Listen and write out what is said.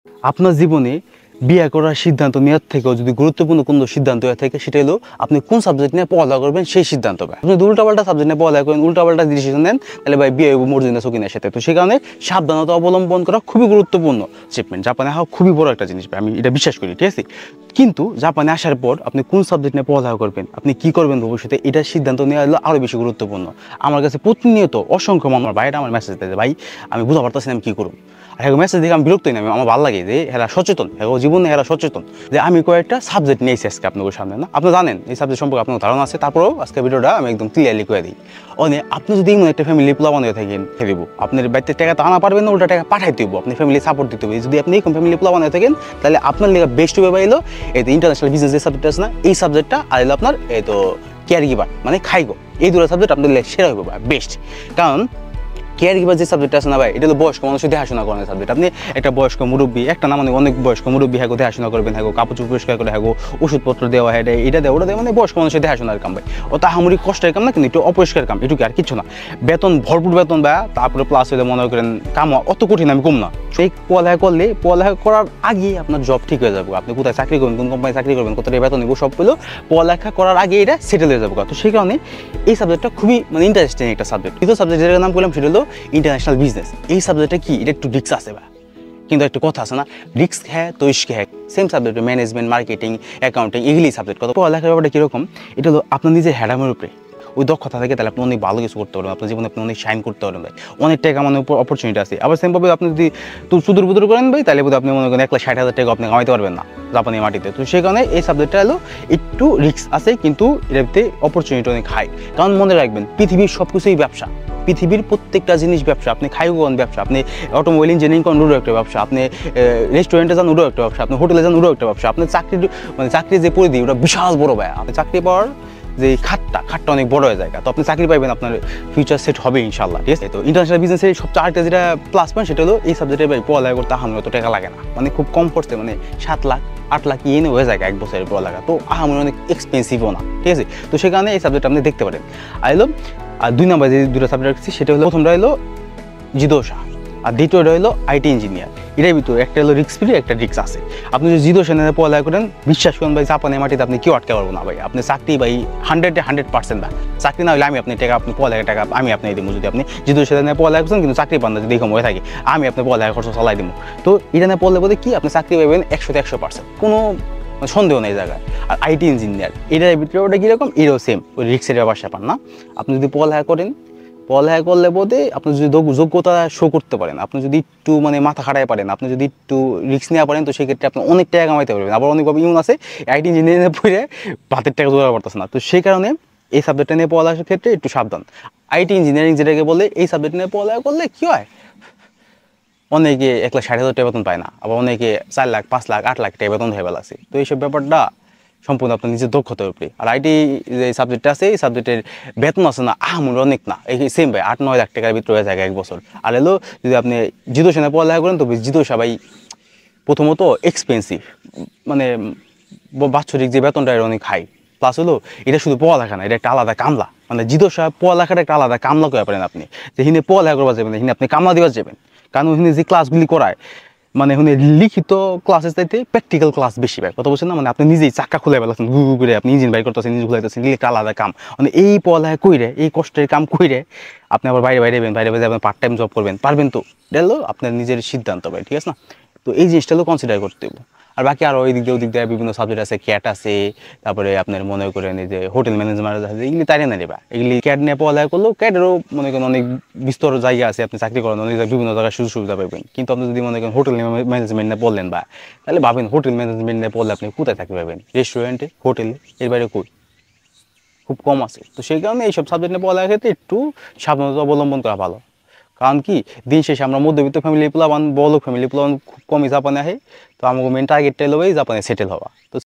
আপনার জীবনে বিয়ে করার সিদ্ধান্ত নেওয়ার থেকেও যদি গুরুত্বপূর্ণ কোনো সিদ্ধান্ত হয়ে থাকে সেটা হলো আপনি কোন সাবজেক্ট নিয়ে পড়ালেখা করবেন সেই সিদ্ধান্তটা। আপনি যদি উল্টাপাল্টা সাবজেক্ট নিয়ে পড়ালেখা করেন, উল্টাপাল্টা ডিসিশন নেন, তাহলে ভাই বিয়ে মর্জিনা সকিনের সাথে। তো সেই কারণে সাবধানতা অবলম্বন করা খুবই গুরুত্বপূর্ণ স্টেটমেন্ট। জাপানে হওয়া খুবই বড় একটা জিনিস, আমি এটা বিশ্বাস করি, ঠিক আছে। কিন্তু জাপানে আসার পর আপনি কোন সাবজেক্ট নিয়ে পড়ালেখা করবেন, আপনি কি করবেন ভবিষ্যতে, এটার সিদ্ধান্ত নেওয়া হলো আরও বেশি গুরুত্বপূর্ণ। আমার কাছে প্রতিনিয়ত অসংখ্য আমার ভাইরা আমার মেসেজ দেয়, ভাই আমি বুঝতে পারতেছি না আমি কী করুন। আর হ্যাঁ মেসেজ দেখে আমি বিরক্তই না, আমার ভালো লাগে যে এরা সচেতন, হ্যাঁ জীবনে এরা সচেতন যে আমি কয়েকটা সাবজেক্ট নিয়েছি আজকে আপনাদের সামনে। না আপনি জানেন এই সাবজেক্ট সম্পর্কে আপনার ধারণা আছে, তারপরেও আজকে ভিডিওটা আমি একদম ক্লিয়ারলি করে দিই। আপনি যদি এমন একটা ফ্যামিলি প্লাবন হয়ে থাকেন, দেবো আপনার বাড়িতে টাকা তো আনা পারবেন না, উল্টা টাকা পাঠাইতে হইব, আপনি ফ্যামিলি সাপোর্ট দিতে হবে। যদি আপনি এরকম ফ্যামিলি প্লাবন হয়ে থাকেন তাহলে আপনার লেগে বেস্ট হবে পাইলো এই তো ইন্টারন্যাশনাল বিজনেস যে সাবজেক্ট আছে না, এই সাবজেক্টটা আর এলো আপনার এই তো কেয়ার গিভার মানে খাইগো, এই দুটো সাবজেক্ট আপনার সেরা হবে বেস্ট। কারণ কেয়ার গিভার যে সাবজেক্ট আছে না ভাই, এটা হলো বয়স্ক মানুষের দেখাশোনা করার সাবজেক্ট। আপনি একটা বয়স্ক মুরব্বী, একটা না মানে অনেক বয়স্ক মুরব্বী হ্যাঁ দেখাশোনা করবেন, হ্যাঁ কাপড় চোপড় পরিষ্কার করে, হ্যাঁ ওষুধপত্র দেওয়া, হ্যাঁ এটা দেওয়া ওটা দেওয়া, মানে বয়স্ক মানুষের দেখাশোনার কাম ভাই। ও তাহামরি কষ্টের কাম না, কিন্তু একটু অপরিষ্কার কাম, এটুকু আর কিছু না। বেতন ভরপুর বেতন বা তারপরে প্লাস হলে মনে করেন কাম অত কঠিন আমি কম না। সেই পড়ালেখা করলে পড়ালেখা করার আগেই আপনার জব ঠিক হয়ে যাবে। আপনি কোথায় চাকরি করবেন, কোন কোম্পানি চাকরি করবেন, কত বেতন নেবো সব পেলেও পড়ালেখা করার আগে এটা সেটেল হয়ে যাবে। তো সেই কারণে এই সাবজেক্টটা খুবই মানে ইন্টারেস্টিং একটা সাবজেক্ট। দ্বিতীয় সাবজেক্ট যেটার নাম করলাম সেটা হলো ইন্টারন্যাশনাল বিজনেস। এই সাবজেক্টটা কি, এটা একটু রিস্ক আছে বা, কিন্তু একটা কথা আছে না, রিস্ক হ্যাঁ তো ইস্ক হ্যাঁ। Same subject management, marketing, accounting, এগুলি সাবজেক্ট। কত পড়ালেখার ব্যাপারটা কীরকম, এটা হলো আপনার নিজের হ্যাডামের উপরে ওই দক্ষতা থাকে, তাহলে আপনি অনেক ভালো কিছু করতে পারবেন, আপনার জীবনে আপনি অনেক শাইন করতে পারবেন ভাই, অনেক টাকা মানে অপরচুনিটি আছে। আবার সেমভাবে আপনি যদি সুদূর বুদুর করেন ভাই, তাহলে বোধ আপনি মনে করেন 1,60,000 টাকা আপনি কামাইতে পারবেন না জাপানি মাটিতে। তো সেই কারণে এই সাবজেক্টটা হলো একটু রিস্ক আছে, কিন্তু এটাতে অপরচুনিটি অনেক হাই। কারণ মনে রাখবেন পৃথিবীর সব কিছুই ব্যবসা, পৃথিবীর প্রত্যেকটা জিনিস ব্যবসা। আপনি খাইগন ব্যবসা, আপনি অটোমোবাইল ইঞ্জিনিয়ারিং করেন ওরও একটা ব্যবসা, আপনি রেস্টুরেন্টে যান ওরও একটা ব্যবসা, আপনি হোটেলে যান ওরও একটা ব্যবসা, আপনি চাকরির যে পরিধি ওটা বিশাল বড় ভাই। আপনি চাকরি পাওয়ার যে খাটটা অনেক বড় হয়ে যায়, তো আপনি চাকরি পাইবেন, আপনার ফিউচার সেট হবে ইনশাল্লাহ, ঠিক আছে। তো ইন্টারন্যাশনাল বিজনেসের সবচেয়ে আরেকটা যেটা প্লাস পয়েন্ট সেটা হলো এই সাবজেক্টে ভাই পড়ালেখা করতে আমার অত টাকা লাগে না, মানে খুব কম পড়ছে, মানে 7 লাখ 8 লাখ ইয়ে হয়ে যায় এক বছরের পড়ালেখা। তো আমার অনেক এক্সপেন্সিভও না, ঠিক আছে। তো সেই কারণে এই সাবজেক্ট আপনি দেখতে পারেন। আর 2 নম্বর যে দুটো সাবজেক্ট রাখছি সেটা হলো, প্রথমটা হলো জিদোশা আর দ্বিতীয়টা হলো আইটি ইঞ্জিনিয়ার। এটার ভিতরে একটা হলো রিস্ক ফ্রি, একটা রিস্ক আছে। আপনি যদি জিদোশা নিয়ে পড়ালেখা করেন, বিশ্বাস করেন ভাই জাপানের মাটিতে আপনি কেউ আটকে পারবো না ভাই। আপনি চাকরি ভাই 100% বা চাকরি না হলে আমি আপনি টাকা, আপনি পড়ালেখার টাকা আমি আপনি দিব। যদি আপনি জিদোশা নিয়ে পড়ালেখা করছেন কিন্তু চাকরি পান না, যদি এরকম হয়ে থাকে, আমি আপনার পড়ালেখা খরচ চালাই দিব। তো এটা নিয়ে পড়লে বলতে কি আপনি চাকরি পাইবেন 100% কোনো সন্দেহ নেই জায়গায়। আর আইটি ইঞ্জিনিয়ার এটার ভিতরে ওটা কীরকম, এটাও সেম ওই রিক্সের ব্যাপার স্যাপার না। আপনি যদি পড়ালেখা করলে বোধে আপনি যদি যোগ্যতা শো করতে পারেন, আপনি যদি একটু মানে মাথা খাটাই পারেন, আপনি যদি একটু রিস্ক নেওয়া পারেন, তো সেক্ষেত্রে আপনি অনেক টাকা কামাইতে পারবেন। আবার অনেকভাবে ইউন আছে আইটি ইঞ্জিনিয়ারিংয়ে পড়ে ভাতের টাকা জোগাড় করতেছে না। তো সেই কারণে এই সাবজেক্টটা নিয়ে পড়ালেখার ক্ষেত্রে একটু সাবধান। আইটি ইঞ্জিনিয়ারিং যেটাকে বলে, এই সাবজেক্ট নিয়ে পড়ালেখা করলে কী হয়, অনেকে 1,60,000 টাকা বেতন পায় না, আবার অনেকে 4 লাখ 5 লাখ 8 লাখ টাকা বেতন হয়ে বেলাছে। তো এইসব ব্যাপারটা সম্পূর্ণ আপনার নিজের দক্ষতার উপরে। আর আইটি যে সাবজেক্টটা আছে এই সাবজেক্টের বেতন আছে না আহামরি অনেক না, এই সেম ভাই 8-9 লাখ টাকার ভিতরে হয়ে যায় এক বছর। আর এলো যদি আপনি জিদোশা নিয়ে পড়ালেখা করেন, তো জিদোশা ভাই প্রথমত এক্সপেন্সিভ, মানে বাৎসরিক যে বেতনটা এর অনেক হাই। প্লাস হলো এটা শুধু পড়ালেখা না, এটা একটা আলাদা কামলা, মানে জিদোশা পড়ালেখাটা একটা আলাদা কামলা করে পারেন আপনি। যে হিনে পড়ালেখা করবা যাবেন, হিনে আপনি কামলা দেওয়া যাবেন। কারণ ওখানে যে ক্লাসগুলি করায়, মানে ওখানে লিখিত ক্লাসের চাইতে প্র্যাকটিক্যাল ক্লাস বেশি ভাই, কথা বলছেন না, মানে আপনি নিজেই চাক্কা খুলে ফেলাচ্ছেন, গুগু করে আপনি ইঞ্জিন বাইর করতেছেন, ইঞ্জিন খুলাইতেছেন, একটা আলাদা কাম। মানে এই পড়ালেখা কইরে, এই কষ্টের কাম কইরে আপনি আবার বাইরে যাবেন, পার্ট টাইম জব করবেন, পারবেন তো? এটা হলো আপনার নিজের সিদ্ধান্ত ভাই, ঠিক আছে না? তো এই জিনিসটা হলো কনসিডার করতে হবে। আর বাকি আরও ওই দিক দিয়ে বিভিন্ন সাবজেক্ট আছে, ক্যাট আছে, তারপরে আপনার মনে করেন এই যে হোটেল ম্যানেজমেন্ট আছে, এগুলি তাই না নেবা। এগুলি ক্যাট নিয়ে পড়ালেখা করলেও ক্যাটেরও মনে করেন অনেক বিস্তর জায়গা আছে, আপনি চাকরি করেন অনেক বিভিন্ন জায়গায় সুযোগ সুবিধা পাবেন। কিন্তু আপনি যদি মনে করেন হোটেল ম্যানেজমেন্ট নিয়ে পড়লেন বা, তাহলে ভাবেন হোটেল ম্যানেজমেন্ট নিয়ে পড়লে আপনি কোথায় চাকরি পাবেন, রেস্টুরেন্টে, হোটেলে, এর বাইরে কই, খুব কম আছে। তো সেই কারণে এইসব সাবজেক্ট নিয়ে পড়ালেখার ক্ষেত্রে একটু সাবধানতা অবলম্বন করা ভালো। কারণ কি দিন শেষে আমরা মধ্যবিত্ত ফ্যামিলি পোলাবান, বড়লোক ফ্যামিলি পোলাবান খুব কমই জাপানে আসে। তো আমাকে মেন টার্গেটটা হলো জাপানে সেটেল হওয়া। তো